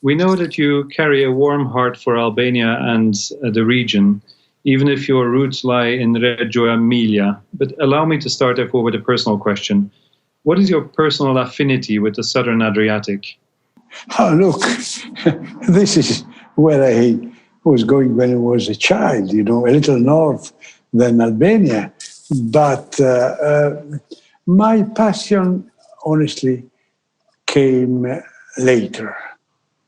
We know that you carry a warm heart for Albania and the region, even if your roots lie in Reggio Emilia. But allow me to start, therefore, with a personal question. What is your personal affinity with the southern Adriatic? Oh, look, this is where I was going when I was a child, a little north than Albania. But my passion, honestly, came later,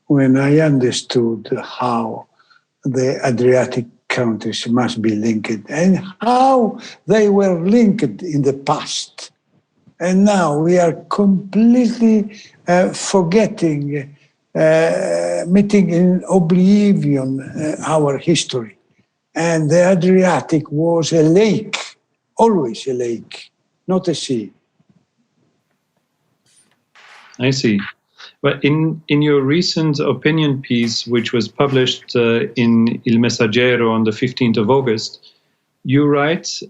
when I understood how the Adriatic countries must be linked and how they were linked in the past. And now we are completely forgetting, meeting in oblivion our history. And the Adriatic was a lake, always a lake, not a sea. I see. But in your recent opinion piece, which was published in Il Messaggero on the 15th of August, you write,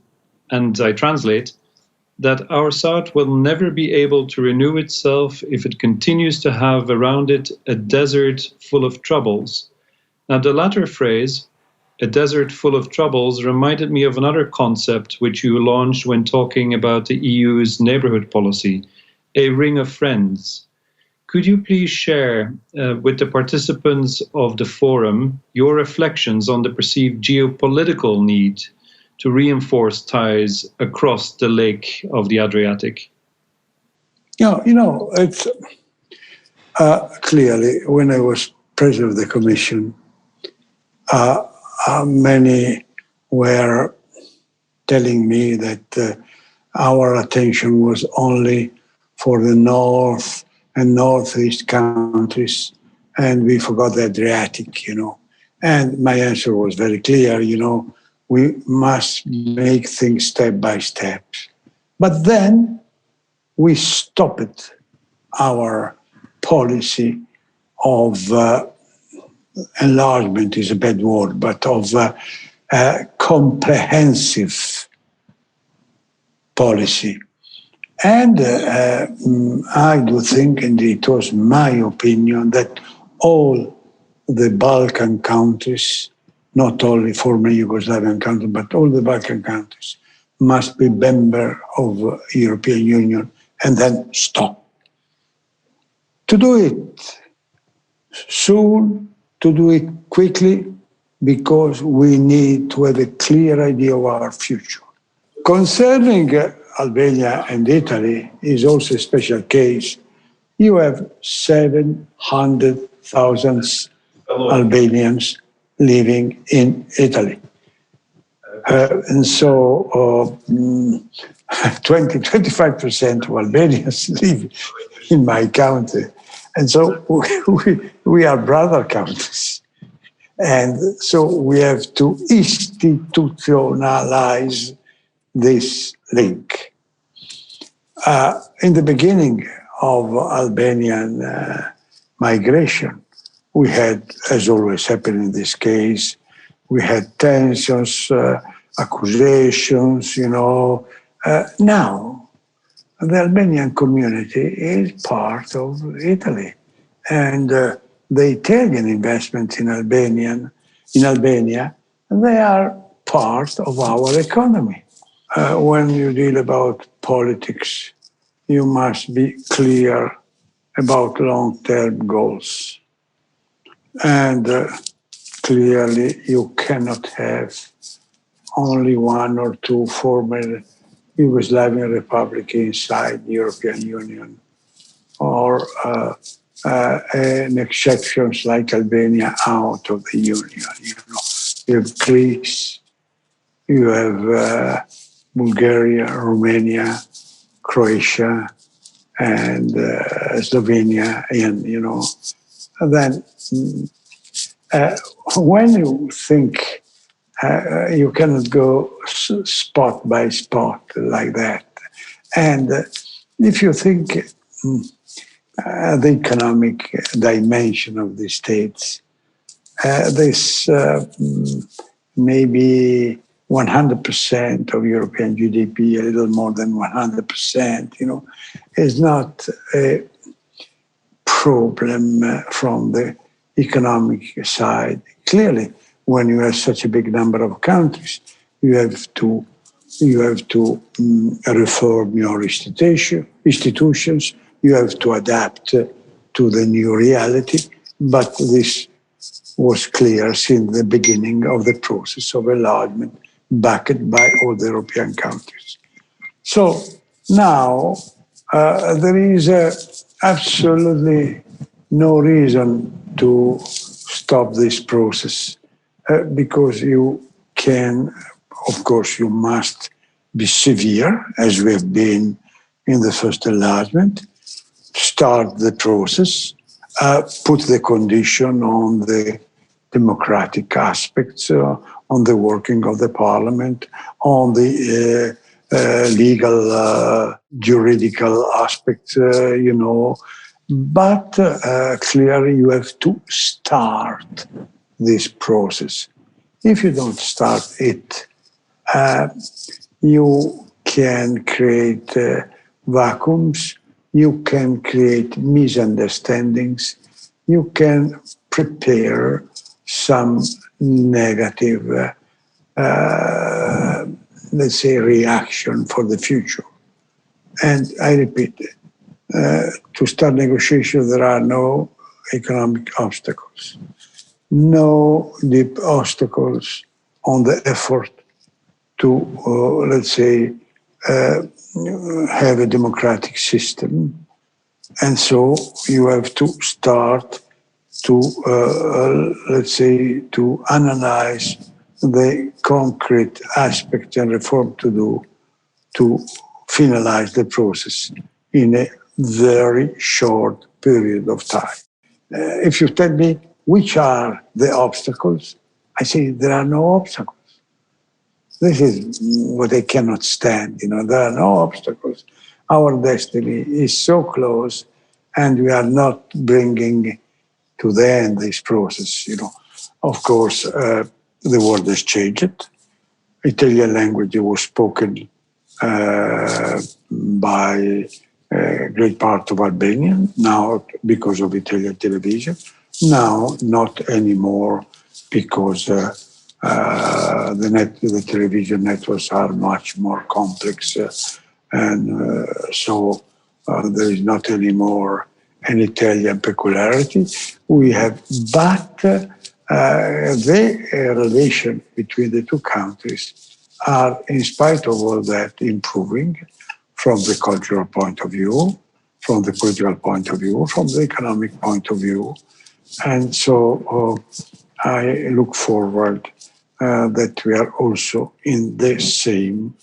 and I translate, that our South will never be able to renew itself if it continues to have around it a desert full of troubles. Now, the latter phrase, a desert full of troubles, reminded me of another concept which you launched when talking about the EU's neighborhood policy, a ring of friends. Could you please share with the participants of the forum your reflections on the perceived geopolitical need to reinforce ties across the lake of the Adriatic? It's clearly, when I was president of the Commission, many were telling me that our attention was only for the north and northeast countries, and we forgot the Adriatic, And my answer was very clear, we must make things step by step. But then we stopped our policy of enlargement is a bad word, but of comprehensive policy. And I do think, and it was my opinion, that all the Balkan countries, not only former Yugoslavian countries, but all the Balkan countries, must be member of European Union and then stop. To do it soon, to do it quickly, because we need to have a clear idea of our future. Concerning Albania and Italy is also a special case. You have 700,000 Albanians living in Italy. And so 25% of Albanians live in my country. And so we are brother countries. And so we have to institutionalize this link. In the beginning of Albanian migration, we had, as always happened in this case, we had tensions, accusations, Now, the Albanian community is part of Italy. And the Italian investments in Albania, they are part of our economy. When you deal about politics, you must be clear about long-term goals. And clearly, you cannot have only one or two former Yugoslavian republics inside the European Union, or an exceptions like Albania out of the Union. You have Greece, you have Bulgaria, Romania, Croatia, and Slovenia, and then when you think you cannot go spot by spot like that, and if you think the economic dimension of the states, this maybe 100% of European GDP, a little more than 100%, is not a problem from the economic side. Clearly, when you have such a big number of countries, you have to reform your institutions. You have to adapt to the new reality. But this was clear since the beginning of the process of enlargement, backed by all the European countries. So now there is absolutely no reason to stop this process because you can, of course, you must be severe, as we have been in the first enlargement, start the process, put the condition on the democratic aspects, on the working of the parliament, on the legal, juridical aspects, But clearly you have to start this process. If you don't start it, you can create vacuums, you can create misunderstandings, you can prepare some negative, let's say, reaction for the future. And I repeat, to start negotiations, there are no economic obstacles, no deep obstacles on the effort to, let's say, have a democratic system. And so you have to start to, let's say, to analyze the concrete aspects and reform to do to finalize the process in a very short period of time. If you tell me which are the obstacles, I say there are no obstacles. This is what I cannot stand. There are no obstacles. Our destiny is so close, and we are not bringing to the end this process. Of course, the world has changed. Italian language was spoken by a great part of Albania, now because of Italian television, now not anymore because the television networks are much more complex, and so there is not anymore an Italian peculiarity. We have, but the relation between the two countries are, in spite of all that, improving from the cultural point of view, from the political point of view, from the economic point of view. And so I look forward that we are also in the same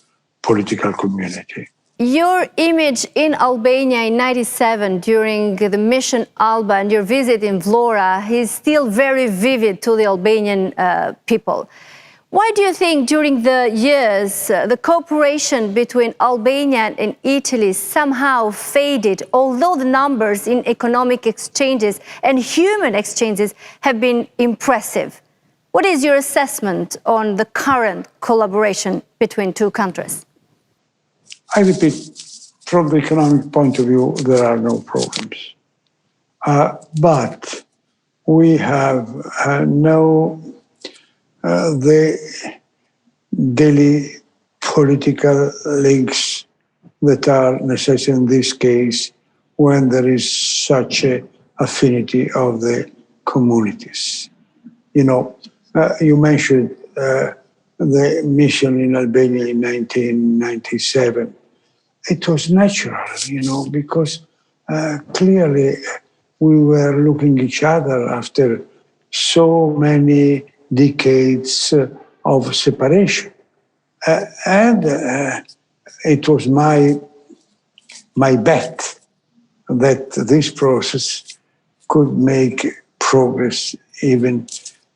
political community. Your image in Albania in '97 during the Mission Alba and your visit in Vlora is still very vivid to the Albanian people. Why do you think during the years the cooperation between Albania and Italy somehow faded, although the numbers in economic exchanges and human exchanges have been impressive? What is your assessment on the current collaboration between two countries? I repeat, from the economic point of view, there are no problems. But we have the daily political links that are necessary in this case when there is such an affinity of the communities. You mentioned the mission in Albania in 1997. It was natural, because clearly we were looking at each other after so many decades of separation. And it was my bet that this process could make progress even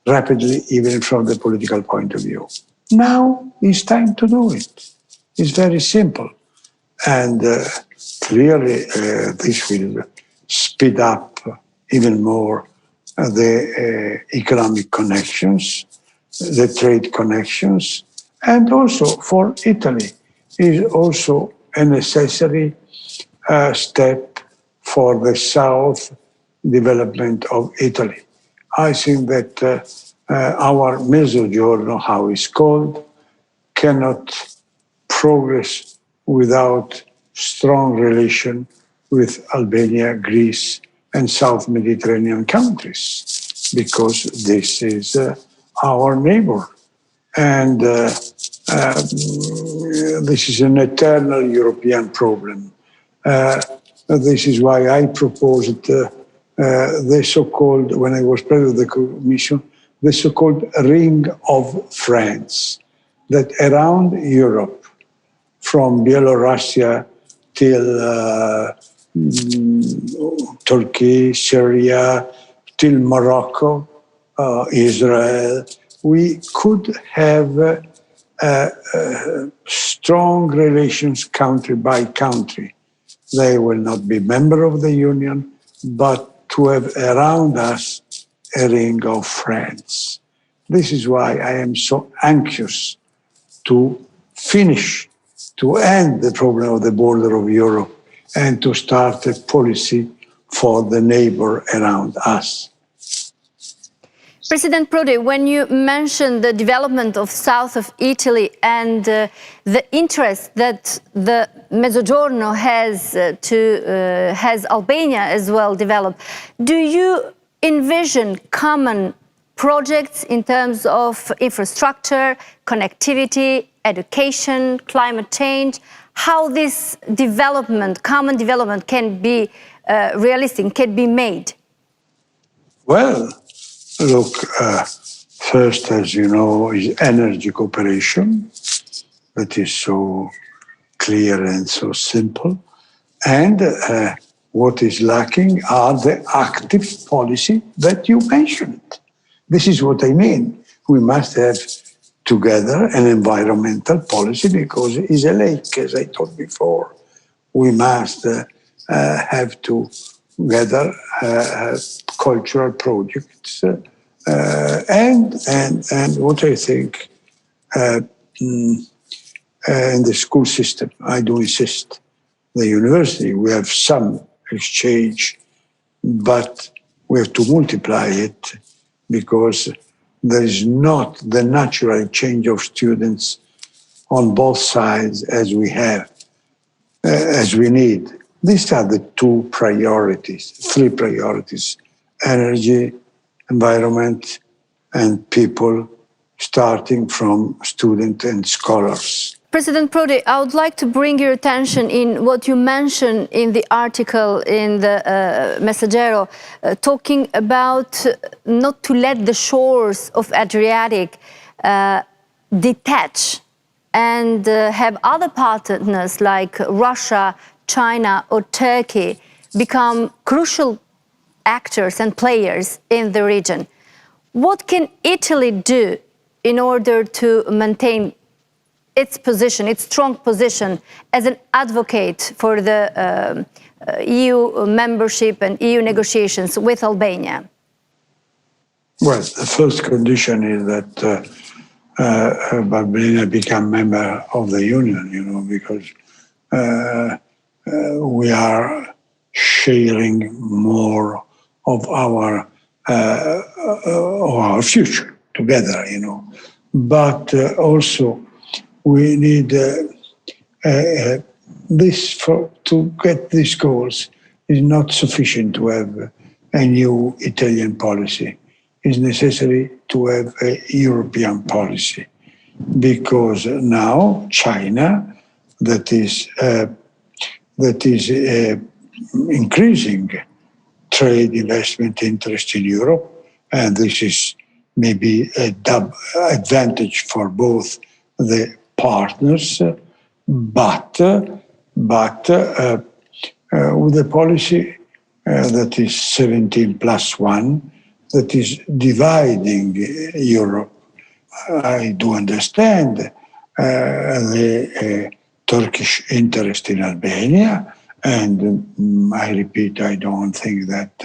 rapidly, even from the political point of view. Now it's time to do it. It's very simple. And clearly this will speed up even more the economic connections, the trade connections, and also for Italy is also a necessary step for the south development of Italy. I think that our Mezzogiorno, how it's called, cannot progress without strong relation with Albania, Greece, and South Mediterranean countries, because this is our neighbor. And this is an eternal European problem. This is why I proposed the so-called, when I was president of the Commission, the so-called Ring of Friends, that around Europe, from Belarus till Turkey, Syria, till Morocco, Israel, we could have strong relations country by country. They will not be member of the Union, but to have around us a ring of friends. This is why I am so anxious to finish, to end the problem of the border of Europe and to start a policy for the neighbor around us. President Prodi, when you mentioned the development of south of Italy and the interest that the Mezzogiorno has Albania as well developed, do you envision common projects in terms of infrastructure, connectivity, education, climate change? How this development, common development, can be realistic, can be made? Well, look, first, as you know, is energy cooperation. That is so clear and so simple. And what is lacking are the active policy that you mentioned. This is what I mean. We must have together an environmental policy because it's a lake, as I told before. We must have together cultural projects and what I think in the school system, I do insist, the university, we have some exchange, but we have to multiply it because there is not the natural change of students on both sides as we have, as we need. These are the three priorities, energy, environment, and people, starting from students and scholars. President Prodi, I would like to bring your attention in what you mentioned in the article in the Messaggero, talking about not to let the shores of Adriatic detach and have other partners like Russia, China or Turkey become crucial actors and players in the region. What can Italy do in order to maintain its position, its strong position as an advocate for the EU membership and EU negotiations with Albania? Well, the first condition is that Albania become member of the Union, because we are sharing more of our future together, But also we need to get these goals. Is not sufficient to have a new Italian policy. It's necessary to have a European policy, because now China, that is increasing trade investment interest in Europe, and this is maybe a double advantage for both the partners, but with a policy that is 17+1, that is dividing Europe. I do understand the Turkish interest in Albania, and I repeat, I don't think that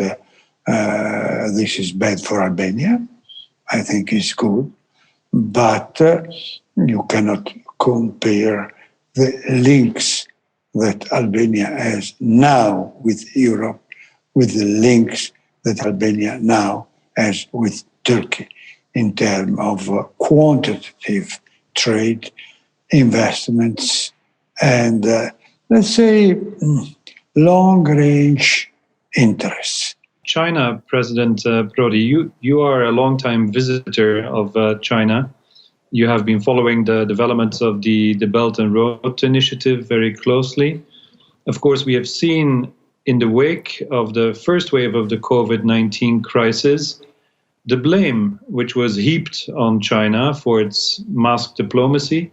this is bad for Albania. I think it's good, but you cannot compare the links that Albania has now with Europe with the links that Albania now as with Turkey in terms of quantitative trade, investments, and let's say long-range interests. China, President Prodi, you are a long-time visitor of China. You have been following the developments of the Belt and Road Initiative very closely. Of course, we have seen in the wake of the first wave of the COVID-19 crisis, the blame which was heaped on China for its mask diplomacy.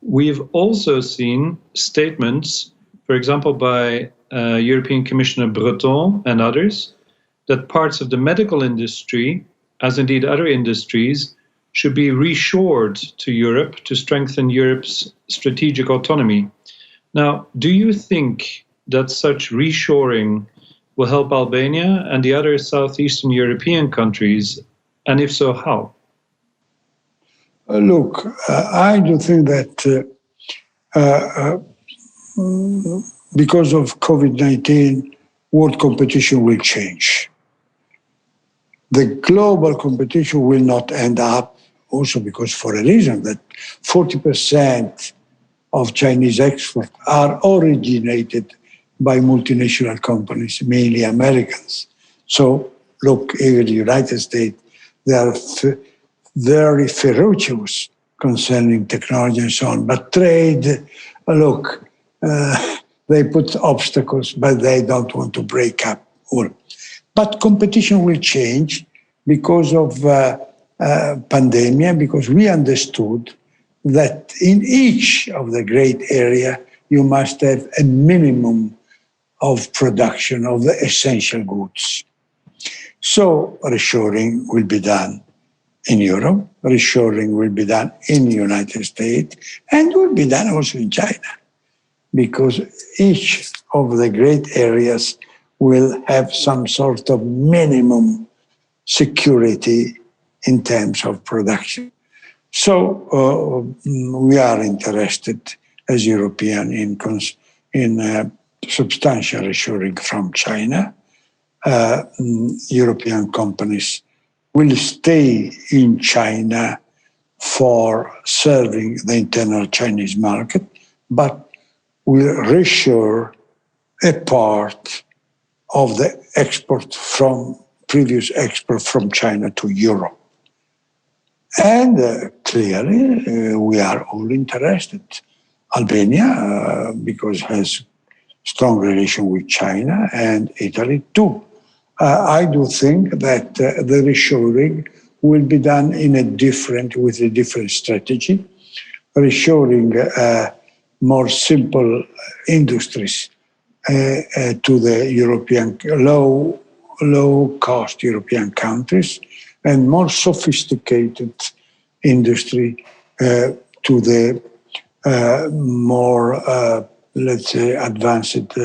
We've also seen statements, for example, by European Commissioner Breton and others, that parts of the medical industry, as indeed other industries, should be reshored to Europe to strengthen Europe's strategic autonomy. Now, do you think that such reshoring will help Albania and the other southeastern European countries? And if so, how? Look, I do think that because of COVID-19, world competition will change. The global competition will not end up, also because for a reason that 40% of Chinese exports are originated by multinational companies, mainly Americans. So look, even the United States, they are very ferocious concerning technology and so on. But trade, look, they put obstacles, but they don't want to break up all. But competition will change because of pandemic, because we understood that in each of the great area, you must have a minimum of production of the essential goods. So reshoring will be done in Europe, reshoring will be done in the United States, and will be done also in China, because each of the great areas will have some sort of minimum security in terms of production. So we are interested as European in substantial reshoring from China. European companies will stay in China for serving the internal Chinese market, but will reshore a part of the export from previous export from China to Europe. And clearly, we are all interested. Albania, because has strong relation with China, and Italy too. I do think that the reshoring will be done with a different strategy, reshoring more simple industries to the European low-cost European countries, and more sophisticated industry to the more, let's say, advanced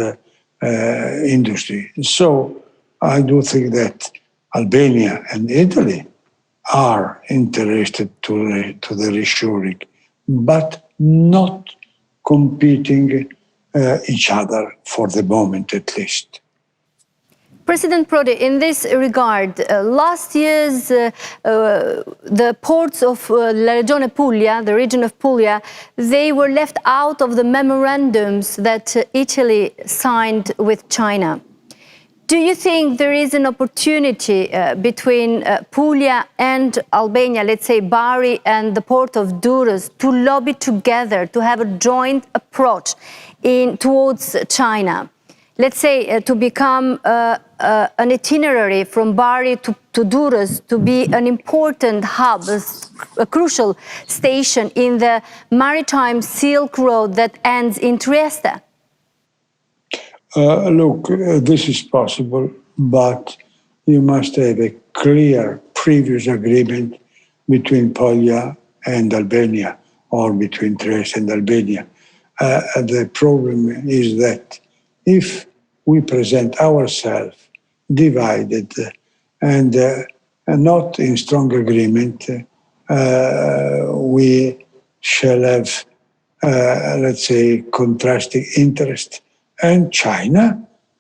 industry. So I do think that Albania and Italy are interested to the reshoring, but not competing each other for the moment, at least. President Prodi, in this regard, last year's the ports of La Regione Puglia, the region of Puglia, they were left out of the memorandums that Italy signed with China. Do you think there is an opportunity between Puglia and Albania, let's say Bari and the port of Durrës, to lobby together, to have a joint approach towards China? Let's say to become an itinerary from Bari to Durrës, to be an important hub, a crucial station in the maritime Silk Road that ends in Trieste? Look, this is possible, but you must have a clear previous agreement between Puglia and Albania, or between Trieste and Albania. The problem is that if we present ourselves divided and not in strong agreement, we shall have, let's say, contrasting interest. And China,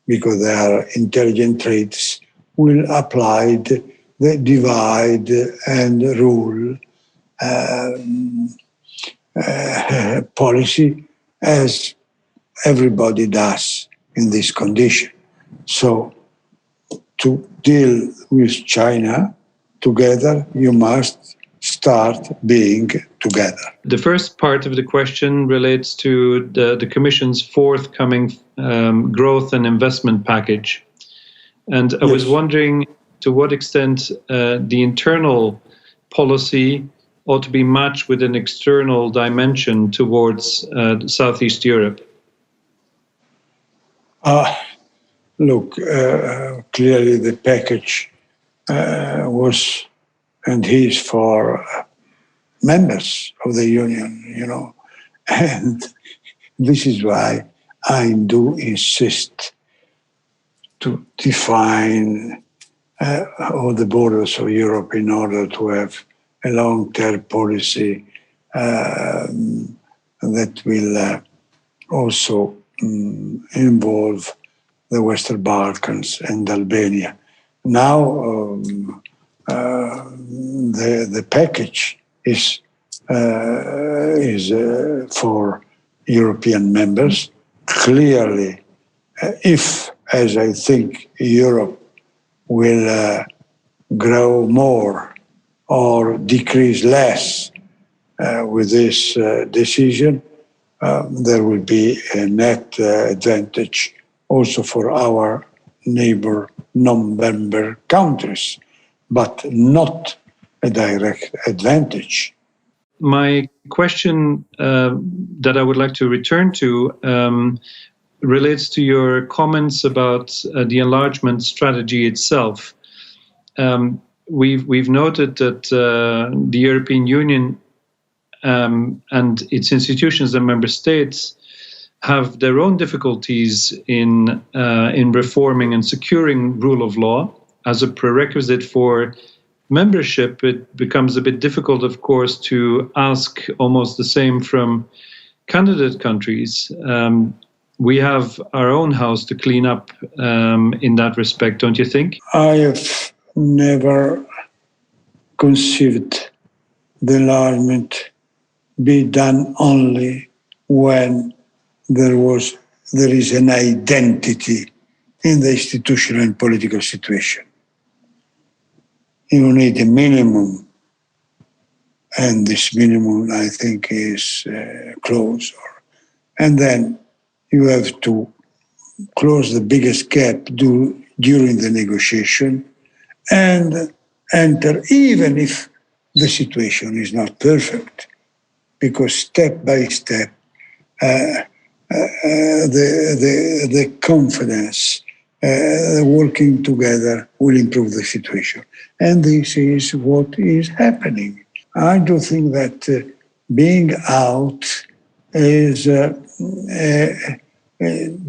because they are intelligent trades, will apply the divide and rule policy, as everybody does in this condition. So to deal with China together, you must start being together. The first part of the question relates to the Commission's forthcoming growth and investment package. And I was wondering to what extent the internal policy ought to be matched with an external dimension towards Southeast Europe. Look, clearly the package was and is for members of the Union, you know. And this is why I do insist to define all the borders of Europe in order to have a long-term policy that will also involve the Western Balkans and Albania. Now, the package is for European members. Clearly, if, as I think, Europe will grow more or decrease less with this decision, there will be a net advantage also for our neighbor non-member countries, but not a direct advantage. My question that I would like to return to relates to your comments about the enlargement strategy itself. We've noted that the European Union and its institutions and member states have their own difficulties in reforming and securing rule of law. As a prerequisite for membership, it becomes a bit difficult, of course, to ask almost the same from candidate countries. We have our own house to clean up in that respect, don't you think? I have never conceived the enlargement be done only when there is an identity in the institutional and political situation. You need a minimum, and this minimum, I think, is close. And then you have to close the biggest gap during the negotiation and enter, even if the situation is not perfect, because step by step, the confidence, working together will improve the situation. And this is what is happening. I do think that being out is a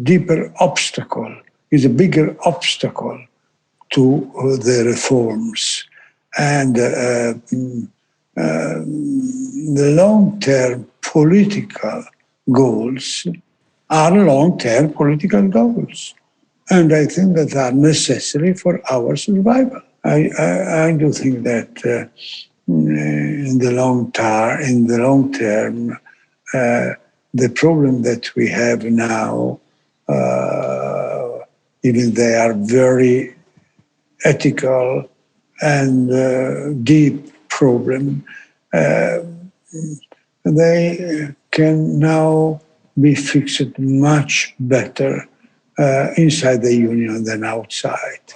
deeper obstacle, is a bigger obstacle to the reforms. And the long-term political goals are long-term political goals. And I think that are necessary for our survival. I do think that in the long term, the problem that we have now, even they are very ethical and deep problem, they can now be fixed much better inside the Union than outside.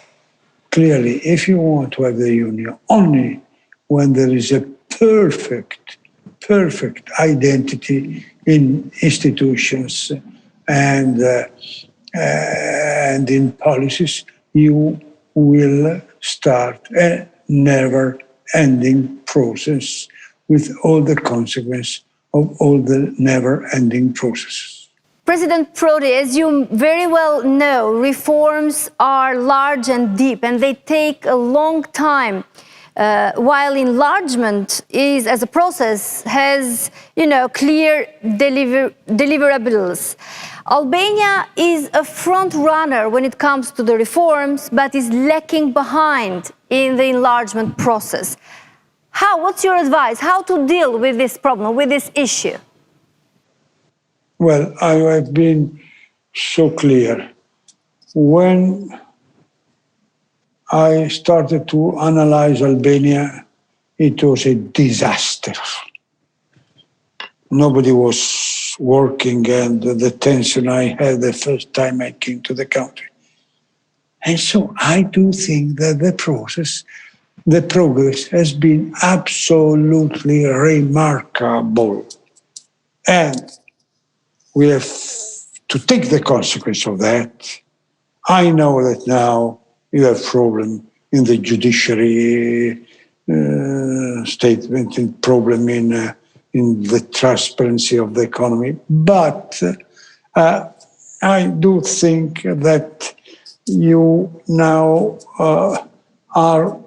Clearly, if you want to have the Union only when there is a perfect identity in institutions and in policies, you will start a never-ending process with all the consequences of all the never-ending processes. President Prodi, as you very well know, reforms are large and deep, and they take a long time. while enlargement is, as a process, has, clear deliverables. Albania is a front runner when it comes to the reforms, but is lacking behind in the enlargement process. What's your advice? How to deal with this problem, with this issue? Well, I have been so clear. When I started to analyze Albania, it was a disaster. Nobody was working, and the tension I had the first time I came to the country. And so I do think that the progress has been absolutely remarkable. And we have to take the consequence of that. I know that now you have problem in the judiciary statement, and problem in the transparency of the economy. But I do think that you now are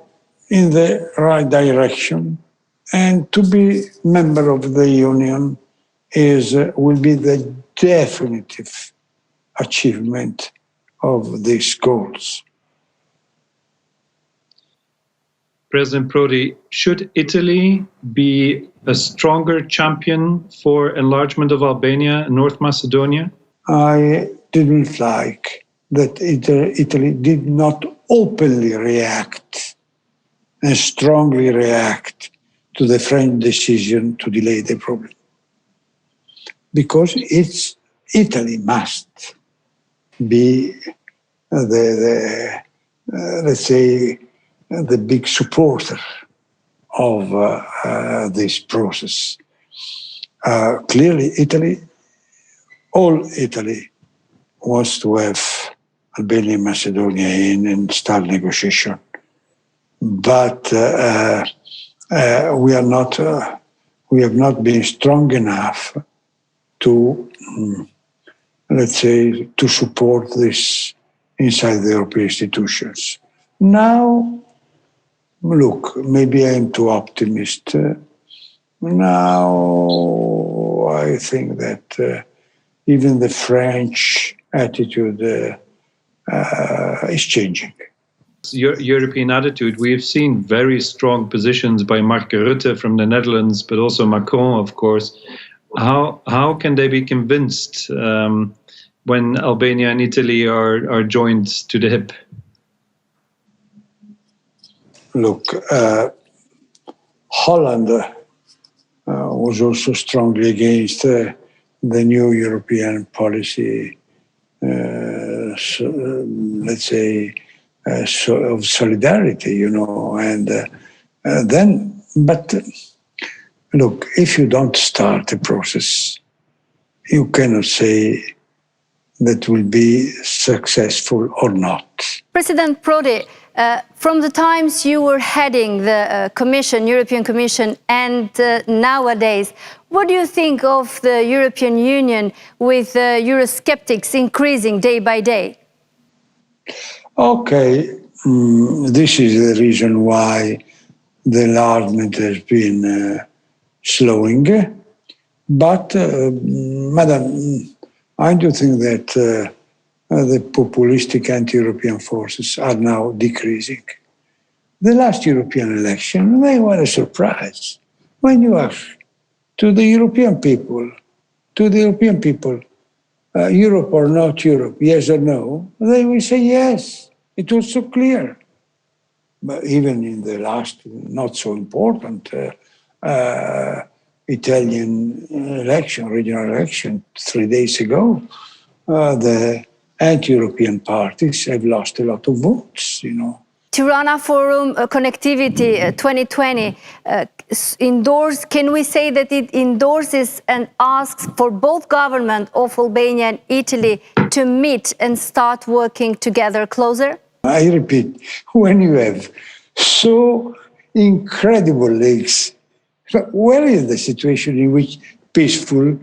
in the right direction, and to be member of the Union will be the definitive achievement of these goals. President Prodi, should Italy be a stronger champion for enlargement of Albania and North Macedonia? I didn't like that Italy did not openly react and strongly react to the French decision to delay the problem. Because Italy must be let's say, the big supporter of this process. Clearly, all Italy wants to have Albania and Macedonia in start negotiation, but we have not been strong enough to, let's say, to support this inside the European institutions. Now, look, maybe I am too optimist. Now I think that even the French attitude is changing. European attitude, we have seen very strong positions by Mark Rutte from the Netherlands, but also Macron, of course. How can they be convinced when Albania and Italy are joined to the hip? Look, Holland was also strongly against the new European policy, let's say, of solidarity, and then, but look, if you don't start a process, you cannot say that will be successful or not. President Prodi, from the times you were heading the European Commission, and nowadays, what do you think of the European Union with Eurosceptics increasing day by day? Okay, this is the reason why the enlargement has been slowing. But, Madam, I do think that the populistic anti-European forces are now decreasing. The last European election, they were a surprise. When you ask to the European people, Europe or not Europe, yes or no, they will say yes. It was so clear. But even in the last, not so important Italian election, regional election, 3 days ago, the anti-European parties have lost a lot of votes, Tirana Forum Connectivity 2020 can we say that it endorses and asks for both government of Albania and Italy to meet and start working together closer? I repeat, when you have so incredible links, where is the situation in which peaceful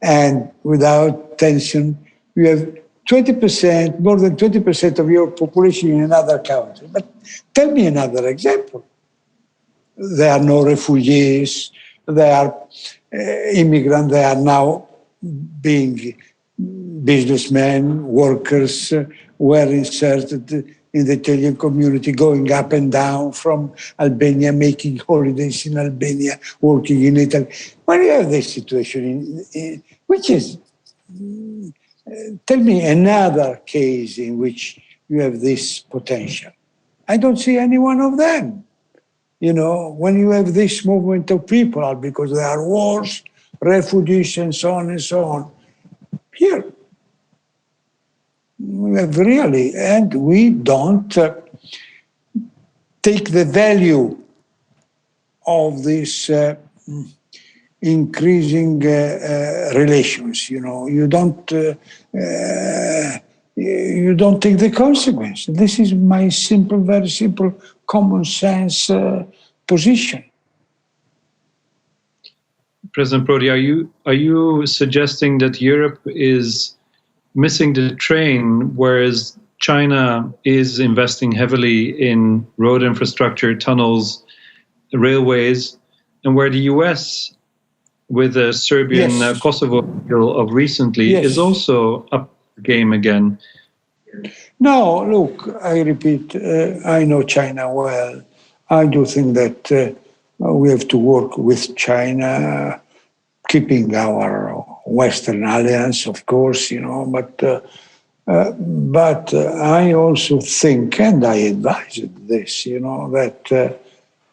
and without tension, you have 20%, more than 20% of your population in another country? But tell me another example. there are no refugees, there are immigrants, they are now being businessmen, workers, were inserted in the Italian community, going up and down from Albania, making holidays in Albania, working in Italy. When you have this situation, which is, tell me another case in which you have this potential. I don't see any one of them. You know, when you have this movement of people, because there are wars, refugees, and so on and so on, here, we have really, and we don't take the value of this increasing relations. You know, you don't take the consequence. This is my simple, very simple, common sense position. President Prodi, are you suggesting that Europe is missing the train, whereas China is investing heavily in road infrastructure, tunnels, railways, and where the US, with the Serbian Kosovo deal of recently, is also up the game again? No, look, I repeat, I know China well. I do think that we have to work with China, keeping our Western alliance, of course, you know, but I also think, and I advised this, you know, that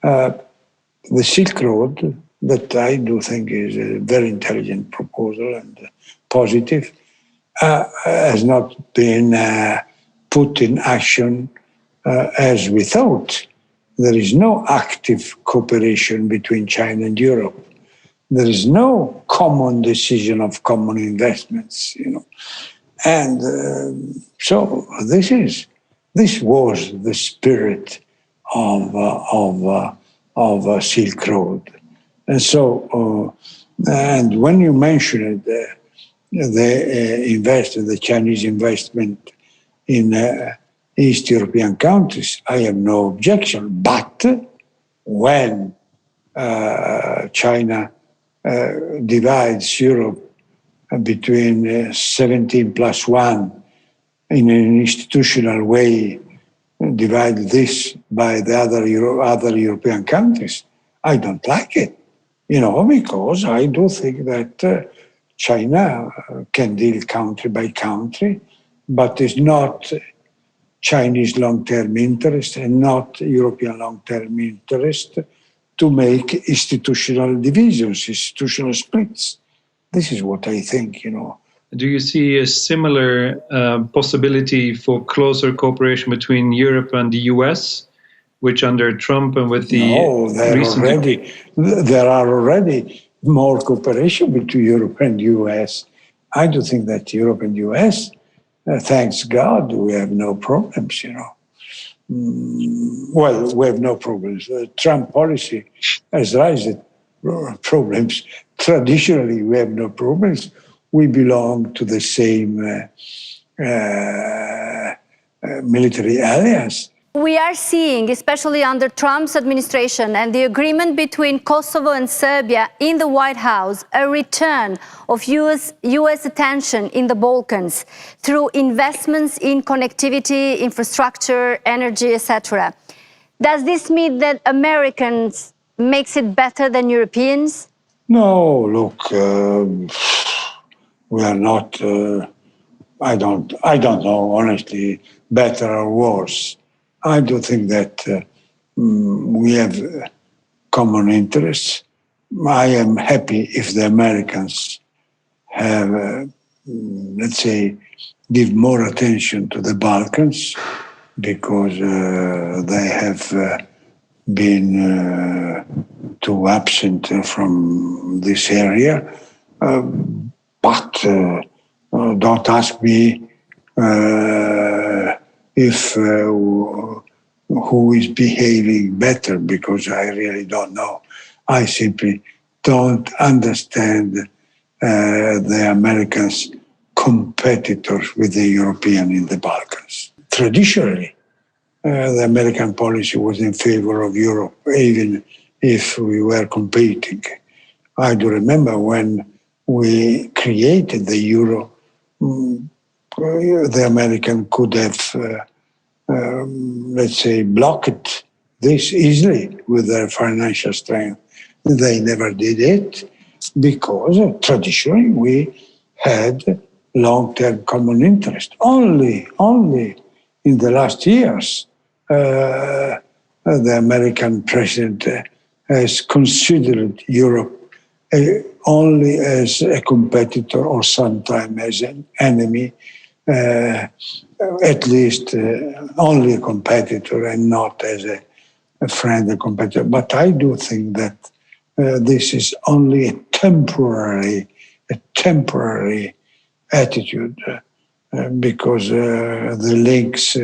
the Silk Road, that I do think is a very intelligent proposal and positive, has not been put in action as we thought. There is no active cooperation between China and Europe. There is no common decision of common investments, you know. And so this was the spirit of Silk Road. And so, and when you mentioned the Chinese investment in East European countries, I have no objection. But when China divides Europe between 17 plus 1 in an institutional way, divide this by the other European countries, I don't like it, you know, because I do think that China can deal country by country, but it's not Chinese long-term interest and not European long-term interest to make institutional divisions, institutional splits. This is what I think, you know. Do you see a similar possibility for closer cooperation between Europe and the US, which under Trump and with the... No, there are already more cooperation between Europe and US. I do think that Europe and US, thanks God, we have no problems, you know. Well, we have no problems. Trump policy has raised problems. Traditionally, we have no problems. We belong to the same military alliance. We are seeing, especially under Trump's administration and the agreement between Kosovo and Serbia in the White House, a return of US attention in the Balkans through investments in connectivity, infrastructure, energy, etc. Does this mean that Americans makes it better than Europeans? No, look, we are not, I don't know, honestly, better or worse. I do think that we have common interests. I am happy if the Americans have, let's say, give more attention to the Balkans, because they have been too absent from this area. But don't ask me if who is behaving better, because I really don't know. I simply don't understand the Americans' competitors with the European in the Balkans. Traditionally, the American policy was in favor of Europe, even if we were competing. I do remember when we created the euro, the American could have, let's say, blocked this easily with their financial strength. They never did it because traditionally we had long-term common interest. Only in the last years, the American president has considered Europe only as a competitor or sometimes as an enemy, at least only a competitor and not as a friend and competitor. But I do think that this is only a temporary attitude because the links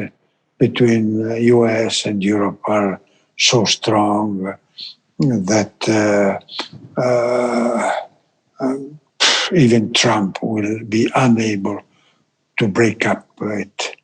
between the US and Europe are so strong that even Trump will be unable to break up it.